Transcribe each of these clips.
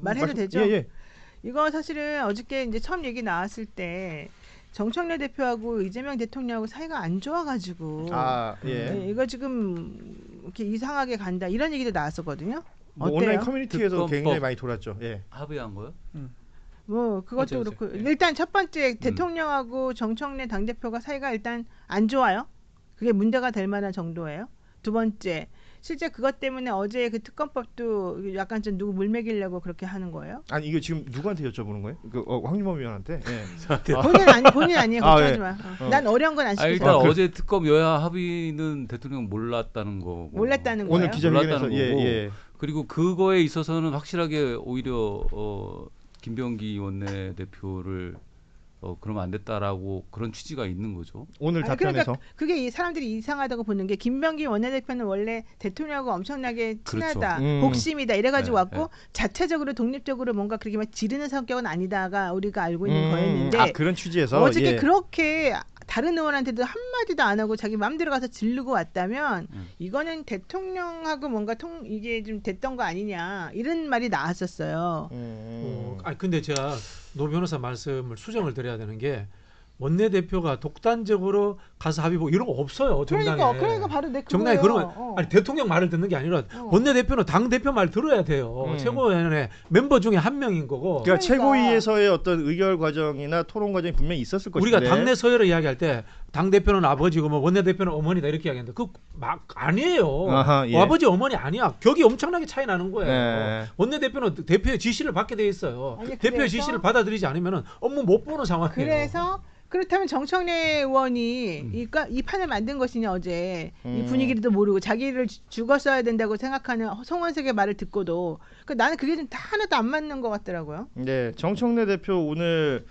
말해도 되죠? 예, 예. 이거 사실은 어저께 이제 처음 얘기 나왔을 때 정청래 대표하고 이재명 대통령하고 사이가 안 좋아가지고 예. 이거 지금 이렇게 이상하게 간다 이런 얘기도 나왔었거든요. 뭐 어때요? 온라인 커뮤니티에서 특검법 굉장히 많이 돌았죠. 예. 합의한 거요? 뭐 그것도 어쩌 그렇고 예. 일단 첫 번째 대통령하고 정청래 당대표가 사이가 일단 안 좋아요. 그게 문제가 될 만한 정도예요. 두 번째 실제 그것 때문에 어제 그 특검법도 약간 좀 누구 물먹이려고 그렇게 하는 거예요. 아니 이거 지금 누구한테 여쭤보는 거예요? 황유범 위원한테. 예. 본인 아니에요. 걱정하지 예. 마. 난 어려운 건 안 시켰어. 일단 어제 특검 여야 합의는 대통령 몰랐다는 거고. 몰랐다는 오늘 거예요. 기자회견에서 몰랐다는 예, 거고. 예. 그리고 그거에 있어서는 확실하게 오히려 김병기 원내대표를 그러면 안 됐다라고 그런 취지가 있는 거죠. 오늘 아니, 답변에서 그러니까 그게 이 사람들이 이상하다고 보는 게 김병기 원내대표는 원래 대통령하고 엄청나게 친하다, 그렇죠. 복심이다 이래가지고 네, 왔고 네. 자체적으로 독립적으로 뭔가 그렇게 막 지르는 성격은 아니다가 우리가 알고 있는 거였는데 그런 취지에서 어저께 예. 그렇게 다른 의원한테도 한마디도 안 하고 자기 마음대로 가서 지르고 왔다면 이거는 대통령하고 뭔가 이게 좀 됐던 거 아니냐 이런 말이 나왔었어요. 아니 근데 제가 노 변호사 말씀을 수정을 드려야 되는 게 원내대표가 독단적으로 가서 합의 보고 이런 거 없어요. 정당에. 그러니까 바로 내 정당에 그거예요. 그러면 아니 대통령 말을 듣는 게 아니라 원내대표는 당 대표 말 들어야 돼요. 최고위원회 멤버 중에 한 명인 거고. 그러니까 최고위에서의 어떤 의결 과정이나 토론 과정이 분명히 있었을 것인데 우리가 당내 서열을 이야기할 때 당 대표는 아버지고 뭐 원내대표는 어머니다 이렇게 이야기하는데 그 막 아니에요. 아하, 예. 아버지 어머니 아니야. 격이 엄청나게 차이 나는 거예요. 네. 원내대표는 대표의 지시를 받게 돼 있어요. 아니, 대표의 그래서- 지시를 받아들이지 않으면은 업무 못 보는 상황이에요. 그래서 그렇다면 정청래 의원이 이 판을 만든 것이냐 어제 이 분위기도 모르고 자기를 죽었어야 된다고 생각하는 송원석의 말을 듣고도 나는 그게 좀 하나도 안 맞는 것 같더라고요. 네, 정청래 대표 오늘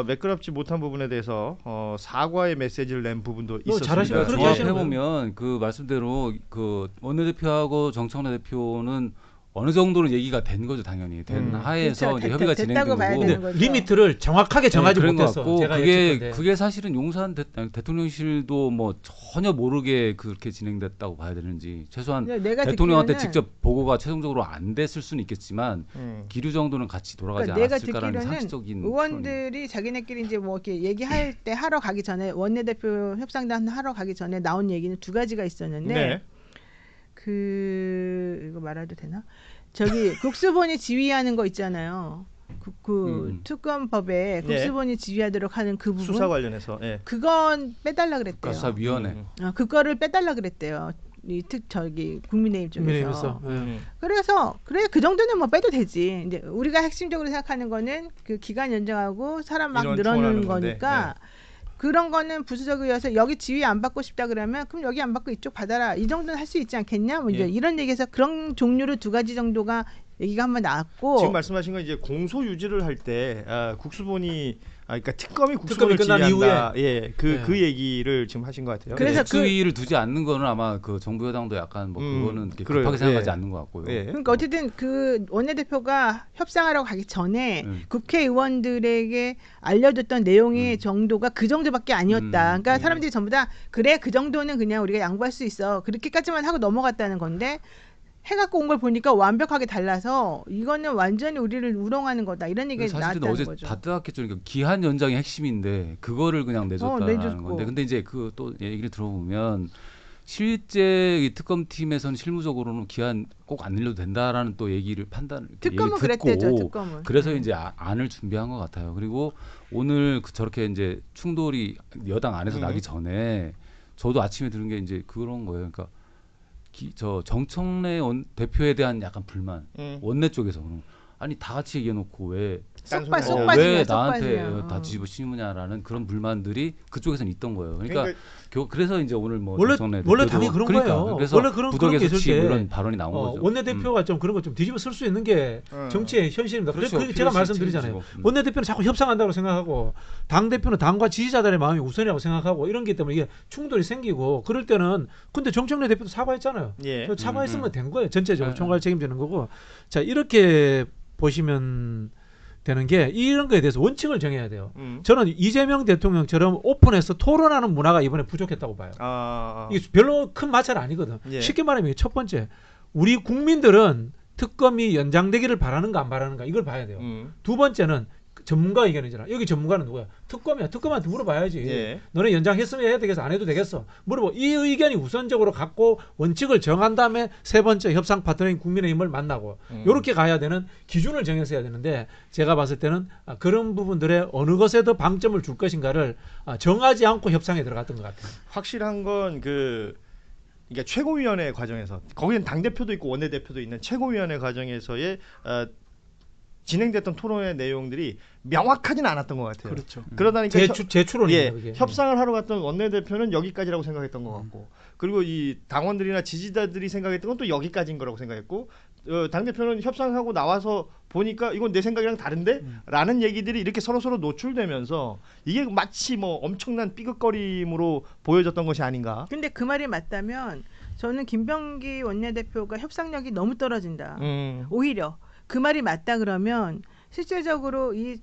매끄럽지 못한 부분에 대해서 사과의 메시지를 낸 부분도 있었습니다. 잘하시네요. 그렇게 하시는 조합해보면 그 말씀대로 그 원내대표하고 정청래 대표는 어느 정도는 얘기가 된 거죠, 당연히. 된 하에서 그렇죠. 이제 협의가 됐다고 봐야 진행된 되는 거고. 거죠. 리미트를 정확하게 정하지 그런 것 못했어. 같고 제가 예측할 때. 그게 사실은 용산 대통령실도 뭐 전혀 모르게 그렇게 진행됐다고 봐야 되는지 최소한 내가 대통령한테 듣기로는- 직접 보고가 최종적으로 안 됐을 수는 있겠지만 기류 정도는 같이 돌아가지 내가 않았을까라는 듣기로는 상식적인 의원들이 자기네끼리 이제 뭐 이렇게 얘기할 때 하러 가기 전에 원내대표 협상단 하러 가기 전에 나온 얘기는 두 가지가 있었는데 네. 이거 말해도 되나? 저기 국수본이 지휘하는 거 있잖아요. 특검법에 국수본이 지휘하도록 하는 그 부분 수사 관련해서 예. 그건 빼달라 그랬대요. 수사위원회. 그거를 빼달라 그랬대요. 국민의힘 쪽에서. 그래서 그래 그 정도는 뭐 빼도 되지. 이제 우리가 핵심적으로 생각하는 거는 그 기간 연장하고 사람 막 인원 늘어나는 투혼하는 거니까 그런 거는 부수적이어서 여기 지휘 안 받고 싶다 그러면 그럼 여기 안 받고 이쪽 받아라. 이 정도는 할 수 있지 않겠냐? 뭐 이제 이런 얘기에서 그런 종류로 두 가지 정도가 얘기가 한번 나왔고 지금 말씀하신 건 이제 공소 유지를 할 때 국수본이 그러니까 특검이 특검이 국수본을 끝난 지휘한다. 이후에. 예, 그 얘기를 지금 하신 것 같아요. 그래서 국수위를 두지 않는 거는 아마 그 정부 여당도 약간 뭐 그거는 이렇게 그래요. 급하게 생각하지 예. 않는 것 같고요. 예. 그러니까 어쨌든 그 원내대표가 협상하러 가기 전에 국회의원들에게 알려줬던 내용의 정도가 그 정도밖에 아니었다. 그러니까 사람들이 전부 다 그래 그 정도는 그냥 우리가 양보할 수 있어. 그렇게까지만 하고 넘어갔다는 건데 해갖고 온 걸 보니까 완벽하게 달라서 이거는 완전히 우리를 우롱하는 거다. 이런 얘기가 사실은 나왔다는 어제 거죠. 다 뜨겁겠죠. 그러니까 기한 연장이 핵심인데 그거를 그냥 내줬다는 내줬고. 건데 근데 이제 그 또 얘기를 들어보면 실제 이 특검팀에서는 실무적으로는 기한 꼭 안 늘려도 된다라는 또 얘기를 특검은 얘기를 듣고 그랬대죠. 특검은. 그래서 이제 안을 준비한 것 같아요. 그리고 오늘 저렇게 이제 충돌이 여당 안에서 나기 전에 저도 아침에 들은 게 이제 그런 거예요. 그러니까 저 정청래 대표에 대한 약간 불만 원내 쪽에서는 아니 다 같이 얘기해놓고 왜 쏙 왜 빠지냐, 쏙 나한테 빠지냐. 다 뒤집어 씌우냐라는 그런 불만들이 그쪽에서는 있던 거예요. 그러니까 그래서 이제 오늘 뭐 원래 정청래 당이 그런 거예요. 그래서 원래 그런 부덕의 게 있을 수치 때 물론 발언이 나온 거죠. 원내대표가 좀 그런 거 좀 뒤집어 쓸 수 있는 게 정치의 현실입니다. 그렇죠. 그래서 제가 말씀드리잖아요. 책임지고. 원내대표는 자꾸 협상한다고 생각하고 당 대표는 당과 지지자들의 마음이 우선이라고 생각하고 이런 게 때문에 이게 충돌이 생기고 그럴 때는 근데 정청래 대표도 사과했잖아요. 예. 사과했으면 된 거예요. 전체적으로 총괄 책임지는 거고. 자 이렇게 보시면 되는 게 이런 거에 대해서 원칙을 정해야 돼요. 저는 이재명 대통령처럼 오픈해서 토론하는 문화가 이번에 부족했다고 봐요. 이게 별로 큰 마찰 아니거든. 예. 쉽게 말하면 이게 첫 번째 우리 국민들은 특검이 연장되기를 바라는가 안 바라는가 이걸 봐야 돼요. 두 번째는 전문가 의견이잖아. 여기 전문가는 누구야? 특검이야. 특검한테 물어봐야지. 예. 너네 연장했으면 해야 되겠어? 안 해도 되겠어? 물어봐. 이 의견이 우선적으로 갖고 원칙을 정한 다음에 세 번째 협상 파트너인 국민의힘을 만나고 이렇게 가야 되는 기준을 정해서 해야 되는데 제가 봤을 때는 그런 부분들에 어느 것에 더 방점을 줄 것인가를 정하지 않고 협상에 들어갔던 것 같아요. 확실한 건 그러니까 최고위원회 과정에서 거기는 당 대표도 있고 원내 대표도 있는 최고위원회 과정에서의 진행됐던 토론의 내용들이 명확하진 않았던 것 같아요. 그렇죠. 그러다 보니까 제추론이에요. 예, 협상을 하러 갔던 원내대표는 여기까지라고 생각했던 것 같고, 그리고 이 당원들이나 지지자들이 생각했던 건 또 여기까지인 거라고 생각했고, 당대표는 협상하고 나와서 보니까 이건 내 생각이랑 다른데? 라는 얘기들이 이렇게 서로서로 노출되면서 이게 마치 뭐 엄청난 삐걱거림으로 보여졌던 것이 아닌가. 근데 그 말이 맞다면 저는 김병기 원내대표가 협상력이 너무 떨어진다. 오히려 그 말이 맞다 그러면 실질적으로 이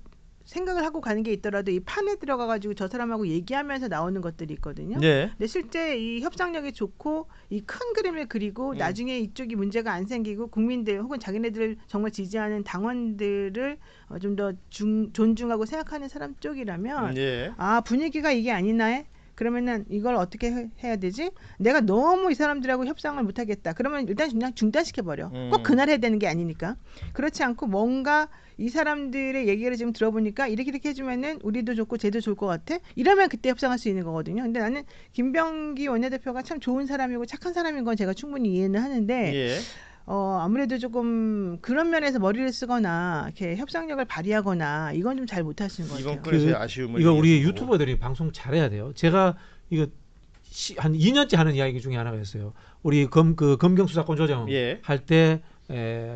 생각을 하고 가는 게 있더라도 이 판에 들어가가지고 저 사람하고 얘기하면서 나오는 것들이 있거든요. 예. 근데 실제 이 협상력이 좋고 이 큰 그림을 그리고 나중에 이쪽이 문제가 안 생기고 국민들 혹은 자기네들을 정말 지지하는 당원들을 좀 더 존중하고 생각하는 사람 쪽이라면 예. 분위기가 이게 아니나 그러면은 이걸 어떻게 해야 되지? 내가 너무 이 사람들하고 협상을 못하겠다. 그러면 일단 그냥 중단시켜버려. 꼭 그날 해야 되는 게 아니니까. 그렇지 않고 뭔가 이 사람들의 얘기를 지금 들어보니까 이렇게 해주면은 우리도 좋고 쟤도 좋을 것 같아. 이러면 그때 협상할 수 있는 거거든요. 근데 나는 김병기 원내대표가 참 좋은 사람이고 착한 사람인 건 제가 충분히 이해는 하는데 예. 아무래도 조금 그런 면에서 머리를 쓰거나 이렇게 협상력을 발휘하거나 이건 좀 잘 못하시는 것 같아요. 이번 건에서의 아쉬움을 이거 우리 얘기했고. 유튜버들이 방송 잘해야 돼요. 제가 이거 한 2년째 하는 이야기 중에 하나가 있어요. 우리 검경 수사권 조정 예. 할 때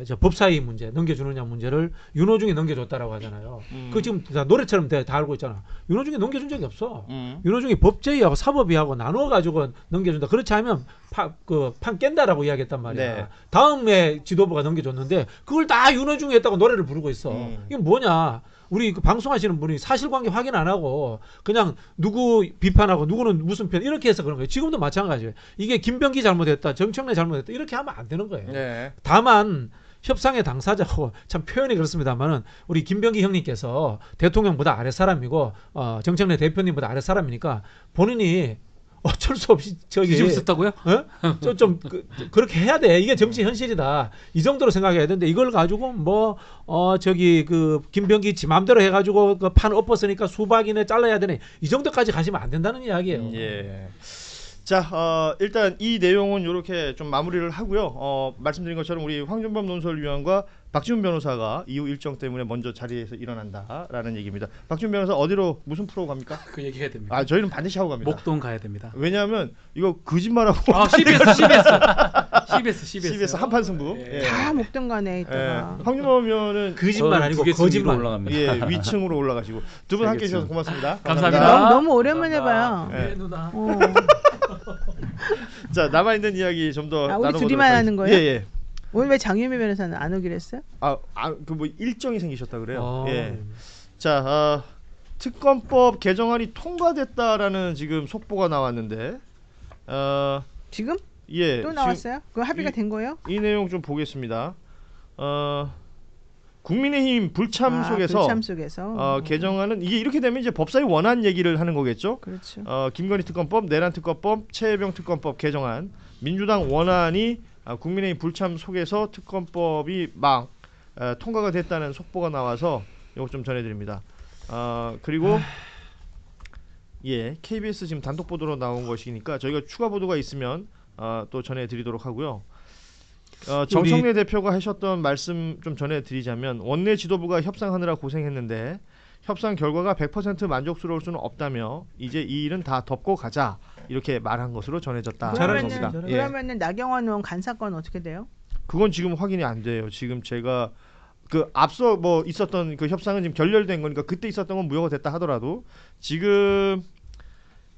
저 법사위 문제 넘겨주느냐 문제를 윤호중이 넘겨줬다라고 하잖아요. 그 지금 다 노래처럼 다 알고 있잖아. 윤호중이 넘겨준 적이 없어. 윤호중이 법제위하고 사법위하고 나눠가지고 넘겨준다. 그렇지 않으면 판 깬다라고 이야기했단 말이야. 네. 다음에 지도부가 넘겨줬는데 그걸 다 윤호중이 했다고 노래를 부르고 있어. 이게 뭐냐. 우리 방송하시는 분이 사실관계 확인 안 하고 그냥 누구 비판하고 누구는 무슨 편 이렇게 해서 그런 거예요. 지금도 마찬가지예요. 이게 김병기 잘못했다, 정청래 잘못했다 이렇게 하면 안 되는 거예요. 네. 다만 협상의 당사자고 참 표현이 그렇습니다만은 우리 김병기 형님께서 대통령보다 아래 사람이고 정청래 대표님보다 아래 사람이니까 본인이 어쩔 수 없이 뒤집어 썼다고요? 그렇게 해야 돼. 이게 정치 현실이다. 이 정도로 생각해야 되는데 이걸 가지고 김병기 지 맘대로 해가지고 그 판 엎었으니까 수박이네 잘라야 되네. 이 정도까지 가시면 안 된다는 이야기예요. 예. 자, 일단 이 내용은 이렇게 좀 마무리를 하고요. 말씀드린 것처럼 우리 황준범 논설위원과 박지훈 변호사가 이후 일정 때문에 먼저 자리에서 일어난다라는 얘기입니다. 박지훈 변호사 어디로 무슨 프로 갑니까? 그 얘기해야 됩니다. 저희는 반드시 하고 갑니다. 목동 가야 됩니다. 왜냐하면 이거 거짓말하고 CBS 한판 승부. 예. 다 목동 간에 있다가. 황준범 위원은 거짓말 아니고 거짓말 올라갑니다. 예, 위층으로 올라가시고 두 분 함께 해주셔서 고맙습니다. 감사합니다. 너무 오랜만에 봐요. 네. 누나. 자, 남아 있는 이야기 좀 더 우리 나눠보도록 둘이만 하는 거예요? 예. 오늘 왜 장유미 변호사는 안 오기로 했어요? 그 일정이 생기셨다 그래요. 아. 예. 자, 특검법 개정안이 통과됐다라는 지금 속보가 나왔는데, 지금? 예. 또 나왔어요? 그 합의가 된 거예요? 이 내용 좀 보겠습니다. 국민의힘 불참 속에서 개정안은 이게 이렇게 되면 이제 법사위 원안 얘기를 하는 거겠죠. 그렇죠. 김건희 특검법, 내란 특검법, 최혜병 특검법 개정안, 민주당 원안이 국민의힘 불참 속에서 특검법이 통과가 됐다는 속보가 나와서 이거 좀 전해드립니다. 그리고 KBS 지금 단독 보도로 나온 것이니까 저희가 추가 보도가 있으면 또 전해드리도록 하고요. 정청래 대표가 하셨던 말씀 좀 전해드리자면 원내 지도부가 협상하느라 고생했는데 협상 결과가 100% 만족스러울 수는 없다며 이제 이 일은 다 덮고 가자 이렇게 말한 것으로 전해졌다는 겁니다. 그러면은 나경원 의원 간사건 어떻게 돼요? 그건 지금 확인이 안 돼요. 지금 제가 앞서 있었던 그 협상은 지금 결렬된 거니까 그때 있었던 건 무효가 됐다 하더라도 지금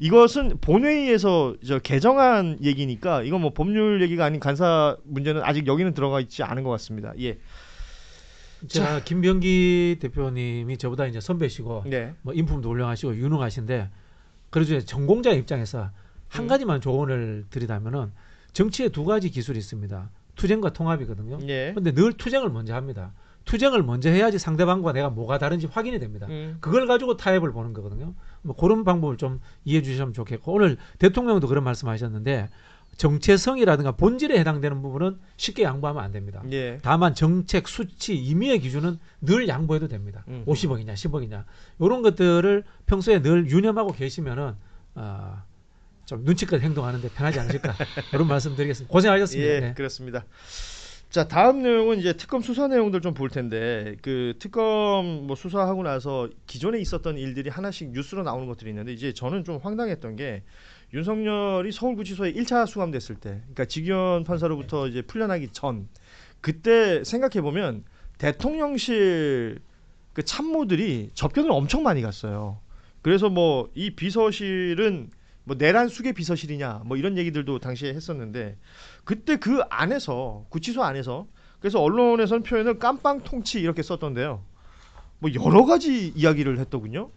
이것은 본회의에서 개정안 얘기니까 이건 법률 얘기가 아닌 간사 문제는 아직 여기는 들어가 있지 않은 것 같습니다. 예. 자, 김병기 대표님이 저보다 이제 선배시고 네. 인품도 훌륭하시고 유능하신데 그래도 전공자 입장에서 한 가지만 조언을 드리자면은 정치에 두 가지 기술이 있습니다. 투쟁과 통합이거든요. 예. 그런데 늘 투쟁을 먼저 합니다. 투쟁을 먼저 해야지 상대방과 내가 뭐가 다른지 확인이 됩니다. 그걸 가지고 타협을 보는 거거든요. 뭐 그런 방법을 좀 이해해 주시면 좋겠고 오늘 대통령도 그런 말씀하셨는데 정체성이라든가 본질에 해당되는 부분은 쉽게 양보하면 안 됩니다. 예. 다만 정책, 수치, 임의의 기준은 늘 양보해도 됩니다. 50억이냐 10억이냐 이런 것들을 평소에 늘 유념하고 계시면은 좀 눈치껏 행동하는데 편하지 않으실까 그런 말씀드리겠습니다. 고생하셨습니다. 예, 네. 그렇습니다. 자, 다음 내용은 이제 특검 수사 내용들 좀 볼 텐데 그 특검 뭐 수사하고 나서 기존에 있었던 일들이 하나씩 뉴스로 나오는 것들이 있는데 이제 저는 좀 황당했던 게 윤석열이 서울구치소에 1차 수감됐을 때, 그러니까 직위원 판사로부터 이제 풀려나기 전, 그때 생각해 보면 대통령실 그 참모들이 접견을 엄청 많이 갔어요. 그래서 뭐 이 비서실은 뭐 내란 수계 비서실이냐 뭐 이런 얘기들도 당시에 했었는데 그때 그 안에서 구치소 안에서 그래서 언론에서는 표현을 깜빵 통치 이렇게 썼던데요. 뭐 여러 가지 이야기를 했더군요.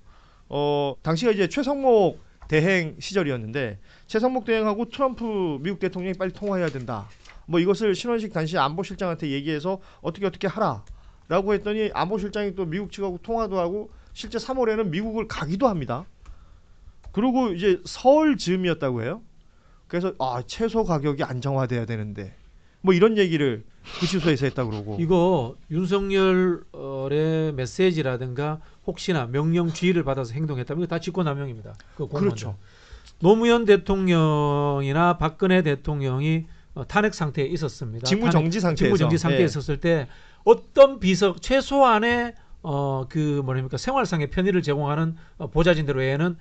당시가 이제 최성목 대행 시절이었는데 최성목 대행하고 트럼프 미국 대통령이 빨리 통화해야 된다. 뭐 이것을 신원식 당시 안보실장한테 얘기해서 어떻게 하라라고 했더니 안보실장이 또 미국 측하고 통화도 하고 실제 3월에는 미국을 가기도 합니다. 그리고 이제 설 즈음이었다고 해요. 그래서 채소 가격이 안정화돼야 되는데 뭐 이런 얘기를 구치소에서 했다 그러고. 이거 윤석열의 메시지라든가 혹시나 명령 지휘를 받아서 행동했다면 이거 다 직권남용입니다. 그렇죠. 노무현 대통령이나 박근혜 대통령이 탄핵 상태에 있었습니다. 직무정지 상태에서 예. 있었을 때 어떤 비서 최소한의 그 뭐랍니까 생활상의 편의를 제공하는 보좌진들 외에는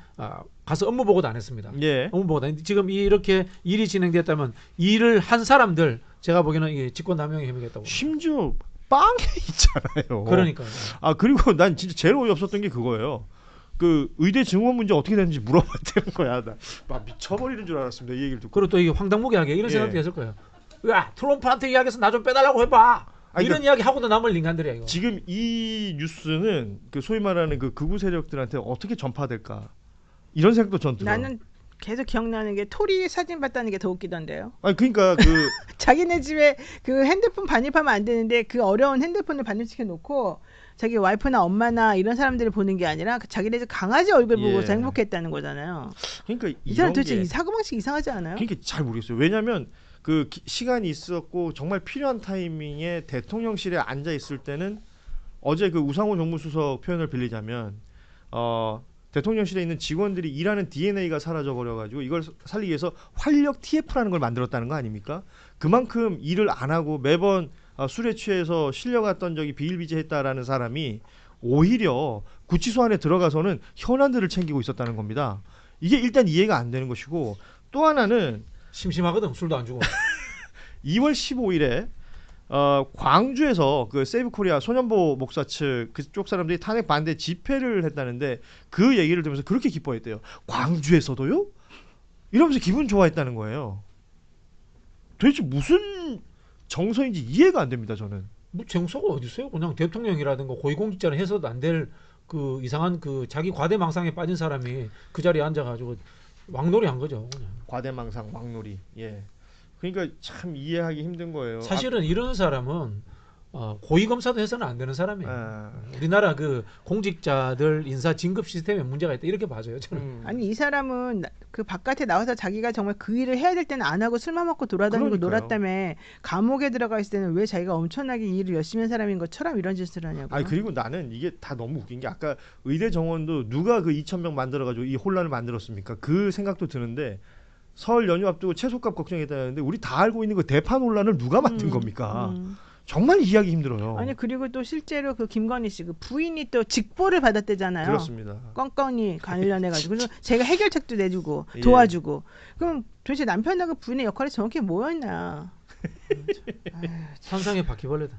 가서 업무 보고도 안 했습니다. 예. 업무 보고도 안 했는데 지금 이렇게 일이 진행됐다면 일을 한 사람들 제가 보기에는 이게 직권남용의 혐의겠다고. 심지어 빵에 있잖아요. 그러니까요. 그리고 난 진짜 제일 어이없었던 게 그거예요. 그 의대 증원 문제 어떻게 되는지 물어봤다는 거야. 나 막 미쳐버리는 줄 알았습니다. 이 얘기를 듣고. 그리고 또 이게 황당무계하게 이런 예. 생각도 했을 거예요. 야 트럼프한테 이야기해서 나 좀 빼달라고 해봐. 이런 이야기 하고도 남을 인간들이야 이거. 지금 이 뉴스는 그 소위 말하는 그 극우 세력들한테 어떻게 전파될까 이런 생각도 전 들어요. 나는 계속 기억나는 게 토리 사진 봤다는 게 더 웃기던데요. 아니 그러니까 그 자기네 집에 그 핸드폰 반입하면 안 되는데 그 어려운 핸드폰을 반입시켜 놓고 자기 와이프나 엄마나 이런 사람들을 보는 게 아니라 자기네 집 강아지 얼굴 보고서 예. 행복했다는 거잖아요. 그러니까 이 사람 이런 도대체 게 이 사고방식 이상하지 않아요? 그러니까 잘 모르겠어요. 왜냐하면 그 시간이 있었고 정말 필요한 타이밍에 대통령실에 앉아 있을 때는 어제 그 우상호 정무수석 표현을 빌리자면 대통령실에 있는 직원들이 일하는 DNA가 사라져 버려가지고 이걸 살리기 위해서 활력 TF라는 걸 만들었다는 거 아닙니까? 그만큼 일을 안 하고 매번 술에 취해서 실려갔던 적이 비일비재했다라는 사람이 오히려 구치소 안에 들어가서는 현안들을 챙기고 있었다는 겁니다. 이게 일단 이해가 안 되는 것이고 또 하나는 심심하거든 술도 안 주고. 2월 15일에 광주에서 그 세이브 코리아 소년보 목사 측 그쪽 사람들이 탄핵 반대 집회를 했다는데 그 얘기를 들으면서 그렇게 기뻐했대요. 광주에서도요? 이러면서 기분 좋아했다는 거예요. 도대체 무슨 정서인지 이해가 안 됩니다. 저는. 뭐 정서가 어디 있어요? 그냥 대통령이라든가 고위공직자는 해서도 안 될 그 이상한 그 자기 과대망상에 빠진 사람이 그 자리에 앉아가지고 왕놀이 한 거죠. 그냥. 과대망상 왕놀이. 예. 그러니까 참 이해하기 힘든 거예요. 사실은 이런 사람은 고위검사도 해서는 안 되는 사람이에요. 우리나라 그 공직자들 인사 진급 시스템에 문제가 있다 이렇게 봐줘요. 저는. 아니 이 사람은 그 바깥에 나와서 자기가 정말 그 일을 해야 될 때는 안 하고 술만 먹고 돌아다니고 그러니까요. 놀았다며 감옥에 들어가 있을 때는 왜 자기가 엄청나게 일을 열심히 한 사람인 것처럼 이런 짓을 하냐고. 아니 그리고 나는 이게 다 너무 웃긴 게 아까 의대 정원도 누가 그 2,000명 만들어가지고 이 혼란을 만들었습니까? 그 생각도 드는데 설 연휴 앞두고 채소값 걱정했다는데 우리 다 알고 있는 그 대파 논란을 누가 만든 겁니까? 정말 이해하기 힘들어요. 아니 그리고 또 실제로 그 김건희 씨 그 부인이 또 직보를 받았대잖아요. 그렇습니다. 건건이 관련해가지고 그래서 제가 해결책도 내주고 예. 도와주고 그럼 도대체 남편하고 부인의 역할이 정확히 뭐였나? 천상의 바퀴벌레다.